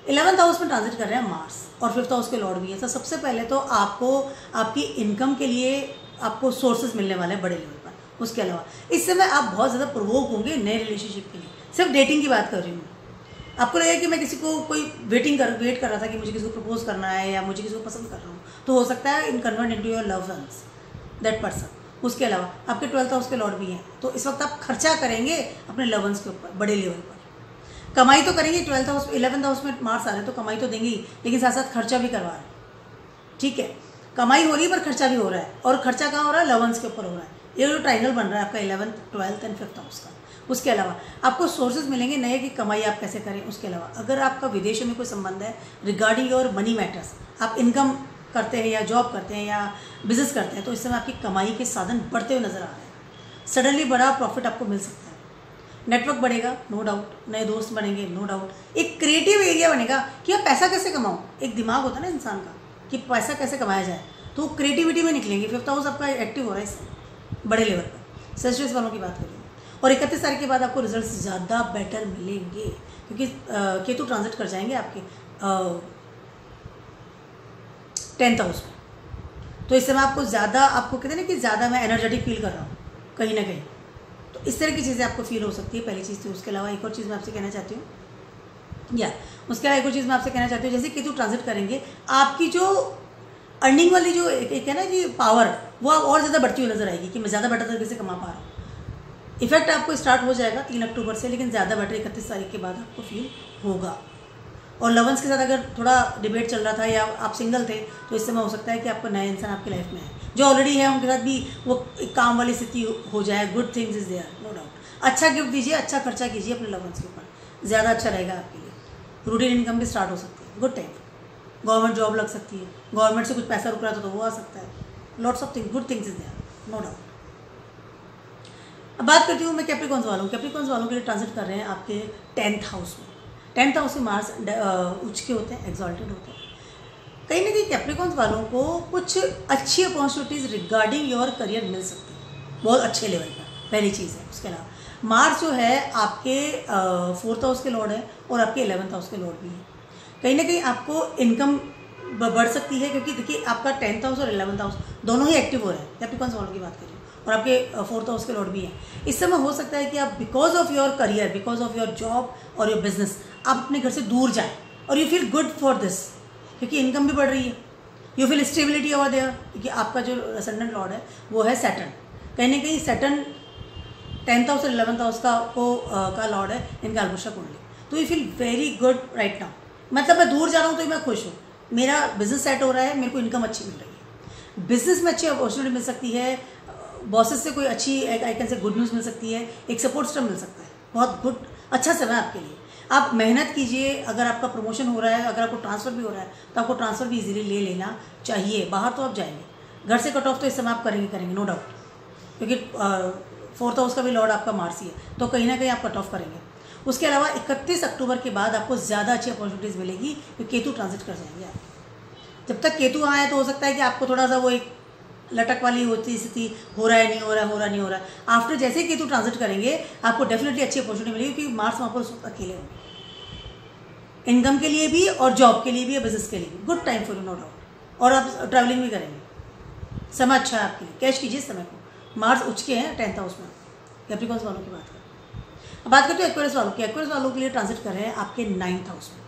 11th हाउस में ट्रांजिट कर रहे हैं मार्स और 5th हाउस के लॉर्ड भी है। तो सबसे पहले तो आपको आपकी इनकम के लिए आपको सोर्सेज मिलने वाले हैं बड़े लेवल पर। उसके अलावा इस समय आप बहुत ज़्यादा प्रोवोक होंगे नए रिलेशनशिप के लिए। सिर्फ डेटिंग की बात कर रही हूँ। आपको लगेगा कि मैं किसी को कोई वेट कर रहा था कि मुझे किसी को प्रपोज करना है या मुझे किसी को पसंद कर रहा हूँ, तो हो सकता है in convert into your love ones that person. उसके अलावा आपके 12th हाउस के लॉर्ड भी हैं, तो इस वक्त आप खर्चा करेंगे अपने लव वंस के ऊपर बड़े लेवल पर। कमाई तो करेंगे, 12th हाउस 11th हाउस में मार्स आ रहे हैं तो कमाई तो देंगे ही, लेकिन साथ साथ खर्चा भी करवा रहे हैं, ठीक है। कमाई हो रही है पर खर्चा भी हो रहा है, और खर्चा कहाँ हो रहा है? लव वंस के ऊपर हो रहा है। ये जो ट्रायंगल बन रहा है आपका 11th, 12th and 5th house का। उसके अलावा आपको सोर्सेज मिलेंगे नए कि कमाई आप कैसे करें। उसके अलावा अगर आपका विदेशों में कोई संबंध है रिगार्डिंग योर मनी मैटर्स, आप इनकम करते हैं या जॉब करते हैं या बिजनेस करते हैं, तो इस समय आपकी कमाई के साधन बढ़ते हुए नजर आ रहे हैं। सडनली बड़ा प्रॉफिट आपको मिल सकता है। नेटवर्क बढ़ेगा, नो डाउट, नए दोस्त बनेंगे, नो डाउट। एक क्रिएटिव एरिया बनेगा कि आप पैसा कैसे कमाऊँ। एक दिमाग होता है ना इंसान का कि पैसा कैसे कमाया जाए, तो क्रिएटिविटी में निकलेंगे। 5th हाउस आपका एक्टिव हो रहा है इससे बड़े लेवल पर। सेजिटेरियस वालों की बात करें और 31 तारीख के बाद आपको रिजल्ट ज़्यादा बेटर मिलेंगे क्योंकि केतु ट्रांजिट कर जाएंगे आपके 10th हाउस में। तो इस समय आपको ज़्यादा, आपको कहते हैं ना कि ज़्यादा मैं एनर्जेटिक फील कर रहा हूँ कहीं ना कहीं, तो इस तरह की चीज़ें आपको फील हो सकती है। पहली चीज़ थी। उसके अलावा एक और चीज़ मैं आपसे कहना चाहती हूँ, उसके अलावा एक और चीज़ मैं आपसे कहना चाहती हूँ, जैसे केतु ट्रांजिट करेंगे आपकी जो अर्निंग वाली जो एक है ना कि पावर, वो और ज़्यादा बढ़ती हुई नजर आएगी कि मैं ज़्यादा बेटर तरीके से कमा पा रहा हूँ। इफेक्ट आपको स्टार्ट हो जाएगा 3 अक्टूबर से, लेकिन ज़्यादा बेटर 31 तारीख के बाद आपको फील होगा। और लवंस के साथ अगर थोड़ा डिबेट चल रहा था या आप सिंगल थे, तो इस समय हो सकता है कि आपको नया इंसान आपकी लाइफ में है। जो ऑलरेडी है उनके साथ भी वो एक काम वाली स्थिति हो जाए। Good things is there, no doubt. अच्छा गिफ्ट दीजिए, अच्छा खर्चा कीजिए अपने लवंस के ऊपर, ज़्यादा अच्छा रहेगा आपके लिए। रूटीन इनकम भी स्टार्ट हो सकती है, गुड टाइम। गवर्नमेंट जॉब लग सकती है, गवर्नमेंट से कुछ पैसा रुक रहा था तो वो आ सकता है। Lots of thing, good things is there, no doubt. अब बात करती हूँ मैं कैप्रिकॉन्स वालों। कैप्रिकॉन्स वालों के लिए ट्रांजिट कर रहे हैं आपके 10th हाउस में। 10th हाउस में मार्स उच्च के होते हैं, एक्सॉल्टेड होते हैं। कहीं ना कहीं कैप्रिकॉन्स वालों को कुछ अच्छी अपॉर्चुनिटीज़ रिगार्डिंग योर करियर मिल सकती है बहुत अच्छे लेवल पर, पहली चीज़ है। उसके अलावा मार्स जो है आपके 4th हाउस के लॉर्ड है और आपके 11th हाउस के लॉर्ड भी है। कहीं ना कहीं आपको इनकम बढ़ सकती है क्योंकि देखिए आपका 10th हाउस और 11th हाउस दोनों ही एक्टिव हो रहे हैं। कैप्रिकॉन्स वालों की बात करें और आपके 4th हाउस के लॉर्ड भी हैं। इस समय हो सकता है कि आप because of your career, because of your job और योर बिजनेस, आप अपने घर से दूर जाएं और you feel good for this क्योंकि इनकम भी बढ़ रही है। You feel stability over there क्योंकि आपका जो असेंडेंट लॉर्ड है वो है सैटर्न। कहीं ना कहीं सैटर्न 10th हाउस और 11th हाउस का लॉर्ड है इनका अलमुशा कुंडली। तो you feel very good right now. मतलब मैं दूर जा रहा हूँ तो मैं खुश हूँ, मेरा बिजनेस सेट हो रहा है, मेरे को इनकम अच्छी मिल रही है। बिजनेस में अच्छी अपॉर्चुनिटी मिल सकती है, बॉसेस से कोई अच्छी I can say good news मिल सकती है, एक सपोर्ट सिस्टम मिल सकता है। बहुत गुड अच्छा समय आपके लिए। आप मेहनत कीजिए, अगर आपका प्रमोशन हो रहा है, अगर आपको ट्रांसफ़र भी हो रहा है तो आपको ट्रांसफ़र भी इजीली ले लेना चाहिए। बाहर तो आप जाएंगे, घर से कट ऑफ तो इस समय आप करेंगे नो डाउट, क्योंकि 4th हाउस का भी लॉर्ड आपका मार्स ही है, तो कहीं ना कहीं आप कट ऑफ करेंगे। उसके अलावा 31 अक्टूबर के बाद आपको ज़्यादा अच्छी अपॉर्चुनिटीज़ मिलेगी, क्योंकि केतु ट्रांजिट कर जाएंगे आप। जब तक केतु आए तो हो सकता है कि आपको थोड़ा सा वो एक लटक वाली होती स्थिति, हो रहा है नहीं हो रहा है, हो रहा नहीं हो रहा है। आफ्टर जैसे ही केतु ट्रांजिट करेंगे आपको डेफिनेटली अच्छी अपॉर्चुनिटी मिलेगी, क्योंकि मार्स वहाँ पर उस वक्त अकेले होंगे, इनकम के लिए भी और जॉब के लिए भी, बिजनेस के लिए भी। Good time for you no doubt. और आप ट्रैवलिंग भी करेंगे, समय अच्छा है आपके लिए, कैश कीजिए समय को। मार्स उच्च के हैं 10th हाउस में। कैप्रिकॉर्न्स वालों की बात करें, अब बात करते हैं एक्वेरियस वालों की। एक्वेरियस वालों के लिए ट्रांजिट कर रहे हैं आपके 9th हाउस में।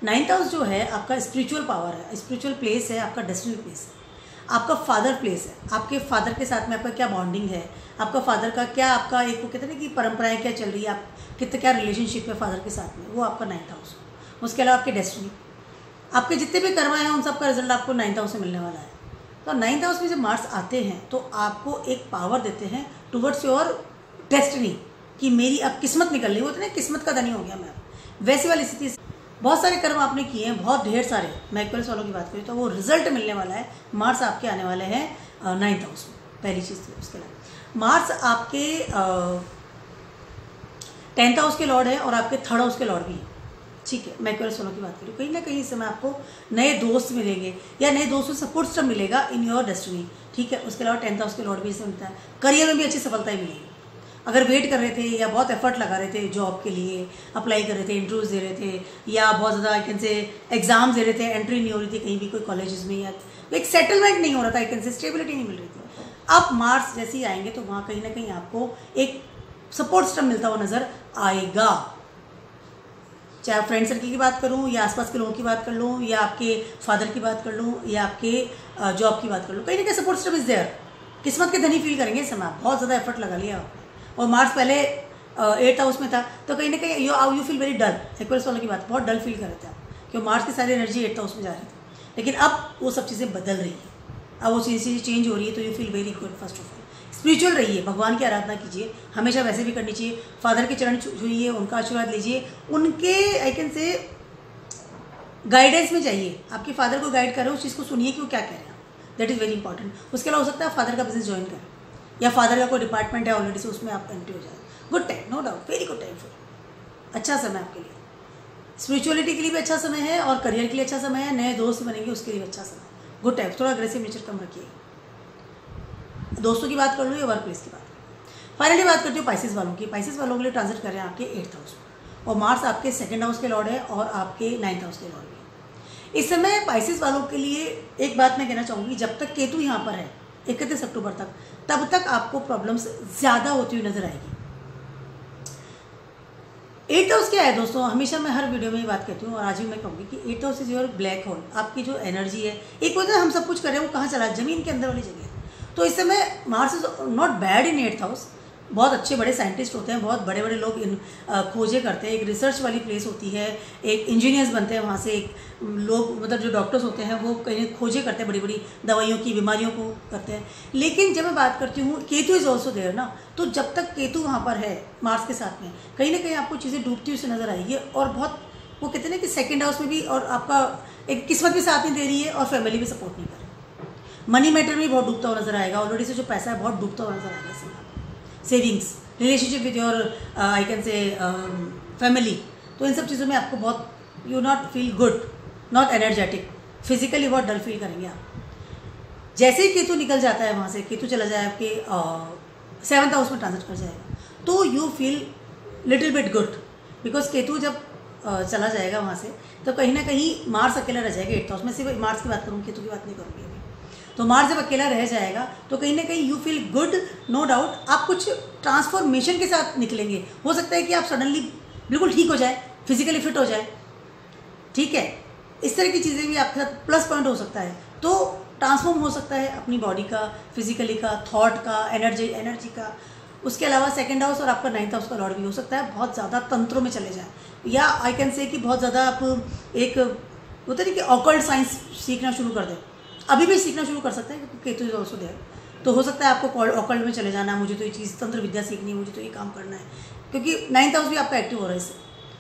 9th हाउस जो है आपका स्पिरिचुअल पावर है, स्पिरिचुअल प्लेस है, आपका डेस्टिनी प्लेस है, आपका फादर प्लेस है। आपके फादर के साथ में आपका क्या बॉन्डिंग है, आपका फादर का क्या, आपका एक वो कहते हैं ना कि परंपराएं क्या चल रही है, आप कितना क्या रिलेशनशिप है फादर के साथ में, वो आपका 9th हाउस। उसके अलावा आपकी डेस्टिनी, आपके जितने भी कर्म हैं उन सब का रिजल्ट आपको 9th हाउस से मिलने वाला है। तो 9th हाउस में जब मार्स आते हैं तो आपको एक पावर देते हैं टुवर्ड्स योर डेस्टिनी, कि मेरी अब किस्मत निकल रही, वो तो ना किस्मत का धनी हो गया मैं, वैसी वाली स्थिति। बहुत सारे कर्म आपने किए हैं, बहुत ढेर सारे। मैं एक्वेरियस वालों की बात करूँ तो वो रिजल्ट मिलने वाला है। मार्स आपके आने वाले हैं 9th हाउस में, पहली चीज़ थी। उसके अलावा मार्स आपके 10th हाउस के लॉर्ड है और आपके 3rd हाउस के लॉर्ड भी हैं, ठीक है। मैं एक्वेरियस वालों की बात करूँ, कहीं ना कहीं इस समय आपको नए दोस्त मिलेंगे या नए दोस्तों से सपोर्ट सिस्टम मिलेगा इन योर डेस्टिनी, ठीक है। उसके अलावा 10th हाउस के लॉर्ड भी इसमें मिलता है। करियर में भी अच्छी सफलताएं मिलेगी। अगर वेट कर रहे थे या बहुत एफर्ट लगा रहे थे जॉब के लिए, अप्लाई कर रहे थे, इंटरव्यूज दे रहे थे, या बहुत ज़्यादा आई कैन से एग्जाम्स दे रहे थे, एंट्री नहीं हो रही थी कहीं भी कोई कॉलेजेस में, या एक सेटलमेंट नहीं हो रहा था, आई कैन से स्टेबिलिटी नहीं मिल रही थी, अब मार्स जैसे ही आएंगे तो वहाँ कहीं ना कहीं आपको एक सपोर्ट सिस्टम मिलता हुआ नजर आएगा। चाहे फ्रेंड सर्कल की बात करूं या आसपास के लोगों की बात कर लूं या आपके फादर की बात कर लूं या आपके जॉब की बात कर लूं, कहीं ना कहीं सपोर्ट सिस्टम इज देयर। किस्मत के धनी फील करेंगे इस समय, आप बहुत ज़्यादा एफर्ट लगा लिया आपने, और मार्स पहले 8th हाउस में था, तो कहीं ना कहीं you feel very dull. Aquarius वालों की बात, बहुत डल फील कर रहे थे आप, क्योंकि मार्स की सारी एनर्जी 8th हाउस में जा रही थी। लेकिन अब वो सब चीज़ें बदल रही है, अब वो चीज़ें चेंज हो रही है, तो you feel very good. First of all spiritual रहिए, भगवान की आराधना कीजिए, हमेशा वैसे भी करनी चाहिए। फादर के चरण छूइए, उनका आशीर्वाद लीजिए, उनके आई कैन से गाइडेंस में जाइए। आपके फादर को गाइड करें, उस चीज़ को सुनिए कि वो क्या कह रहे हैं, दैट इज़ वेरी इंपॉर्टेंट। उसके अलावा हो सकता है फादर का बिजनेस ज्वाइन करें, या फादर का कोई डिपार्टमेंट है ऑलरेडी, से उसमें आप एंट्री हो जाए। Good time, no doubt, very good time for, अच्छा समय आपके लिए। स्पिरिचुअलिटी के लिए भी अच्छा समय है और करियर के लिए अच्छा समय है, नए दोस्त बनेंगे उसके लिए भी अच्छा समय। Good time. थोड़ा अग्रेसिव नेचर कम रखिए, दोस्तों की बात कर लो या वर्क प्लेस की बात। फाइनली बात करती हूँ पाइसेस वालों की। पाइसेस वालों के लिए ट्रांजिट कर रहे हैं आपके 8th हाउस में, और मार्स आपके 2nd हाउस के लॉर्ड है और आपके 9th हाउस के लॉर्ड भी। इस समय पाइसेस वालों के लिए एक बात मैं कहना चाहूँगी, जब तक केतु यहाँ पर है 31 अक्टूबर तक, तब तक आपको प्रॉब्लम्स ज़्यादा होती हुई नजर आएगी। 8th हाउस क्या है दोस्तों, हमेशा मैं हर वीडियो में ये बात कहती हूँ और आज भी मैं कहूँगी कि 8th house is your black hole. आपकी जो एनर्जी है, एक होता है हम सब कुछ कर रहे हैं, वो कहाँ चला, जमीन के अंदर वाली जगह है। तो इस समय Mars is not bad in 8th house. बहुत अच्छे बड़े साइंटिस्ट होते हैं, बहुत बड़े बड़े लोग इन खोजें करते हैं, एक रिसर्च वाली प्लेस होती है, एक इंजीनियर्स बनते हैं वहाँ से, एक लोग मतलब जो डॉक्टर्स होते हैं वो कहीं खोजें करते हैं, बड़ी बड़ी दवाइयों की, बीमारियों को करते हैं। लेकिन जब मैं बात करती हूँ केतु इज ऑल्सो देयर ना, तो जब तक केतु वहाँ पर है मार्स के साथ में, कहीं ना कहीं आपको चीज़ें डूबती हुई से नजर आएगी। और बहुत वो कहते हैं ना कि 2nd हाउस में भी, और आपका एक किस्मत भी साथ नहीं दे रही है और फैमिली भी सपोर्ट नहीं कर रही। मनी मैटर में बहुत डूबता हुआ नजर आएगा, ऑलरेडी से जो पैसा है बहुत डूबता हुआ नजर आएगा। Savings, relationship with your I can से फैमिली, तो इन सब चीज़ों में आपको बहुत you not feel good, not energetic, physically बहुत डल फील करेंगे आप। जैसे ही केतु निकल जाता है वहाँ से, केतु चला जाए आपके 7th हाउस में ट्रांजिट कर जाएगा, तो you feel little bit good, because Ketu जब चला जाएगा वहाँ से, तो कहीं ना कहीं मार्स अकेला रह जाएगा 8th हाउस में। सिर्फ मार्स की बात करूँ, केतु की बात नहीं करूँगी। तो मार्स जब अकेला रह जाएगा तो कहीं ना कहीं you feel good, no doubt. आप कुछ ट्रांसफॉर्मेशन के साथ निकलेंगे। हो सकता है कि आप सडनली बिल्कुल ठीक हो जाए, फिजिकली फिट हो जाए, ठीक है। इस तरह की चीज़ें भी आपके साथ प्लस पॉइंट हो सकता है। तो ट्रांसफॉर्म हो सकता है अपनी बॉडी का, फिजिकली का, थॉट का, एनर्जी का। उसके अलावा 2nd हाउस और आपका 9th हाउस का लॉर्ड भी हो सकता है बहुत ज़्यादा तंत्रों में चले जाएँ, या आई कैन से कि बहुत ज़्यादा आप एक होता है कि ऑकल्ट साइंस सीखना शुरू कर दें, अभी भी सीखना शुरू कर सकते हैं क्योंकि केतु इज ऑल्सो देयर। तो हो सकता है आपको ऑकल्ट में चले जाना, मुझे तो ये चीज़ तंत्र विद्या सीखनी है, मुझे तो ये काम करना है, क्योंकि 9th हाउस भी आपका एक्टिव हो रहा है इससे।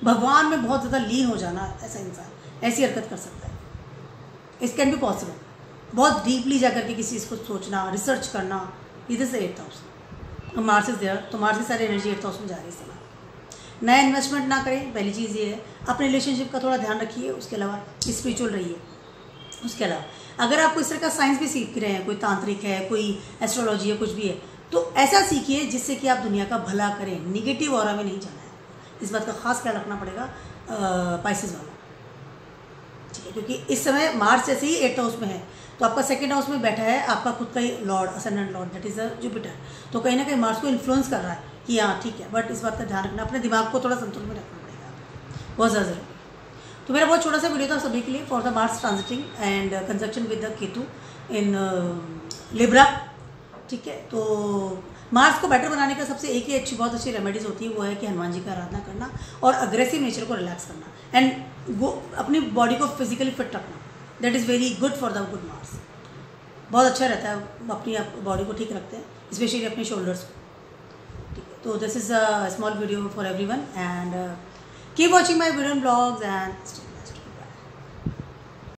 भगवान में बहुत ज़्यादा लीन हो जाना, ऐसा इंसान ऐसी हरकत कर सकता है। इस कैन बी पॉसिबल। बहुत डीपली जा करके किसी चीज़ को सोचना, रिसर्च करना, इधर से 8th house. Mars is there, तो मार्स की सारी एनर्जी 8th हाउस में जा रही है इस समय। नया इन्वेस्टमेंट ना करें, पहली चीज़ ये है। अपने रिलेशनशिप का थोड़ा ध्यान रखिए, उसके अलावा स्पिरिचुअल रहिए। उसके अलावा अगर आप इस तरह का साइंस भी सीख रहे हैं, कोई तांत्रिक है, कोई एस्ट्रोलॉजी है, कुछ भी है, तो ऐसा सीखिए जिससे कि आप दुनिया का भला करें। निगेटिव ऑरा में नहीं जाना है, इस बात का खास ख्याल रखना पड़ेगा पाइसेस वाला, ठीक है। क्योंकि इस समय मार्च जैसे ही 8th हाउस में है, तो आपका 2nd हाउस में बैठा है आपका खुद का ही lord, ascendant lord, that is Jupiter. तो कहीं ना कहीं मार्स को इन्फ्लुएंस कर रहा है कि हाँ ठीक है, बट इस बात का ध्यान रखना, अपने दिमाग को थोड़ा संतुलन में रखना पड़ेगा, बहुत ज़्यादा जरूरी। तो मेरा बहुत छोटा सा वीडियो था सभी के लिए, for the Mars transiting and conjunction with the Ketu in Libra, ठीक है। तो मार्स को बेटर बनाने का सबसे एक ही बहुत अच्छी रेमेडीज होती है, वो है कि हनुमान जी का आराधना करना और अग्रेसिव नेचर को रिलैक्स करना एंड अपनी बॉडी को फिजिकली फिट रखना। That is very good for the good Mars. बहुत अच्छा रहता है, अपनी बॉडी को ठीक रखते हैं, स्पेशली अपने शोल्डर्स को, ठीक है। तो this is a small video for everyone and keep watching my video and blogs and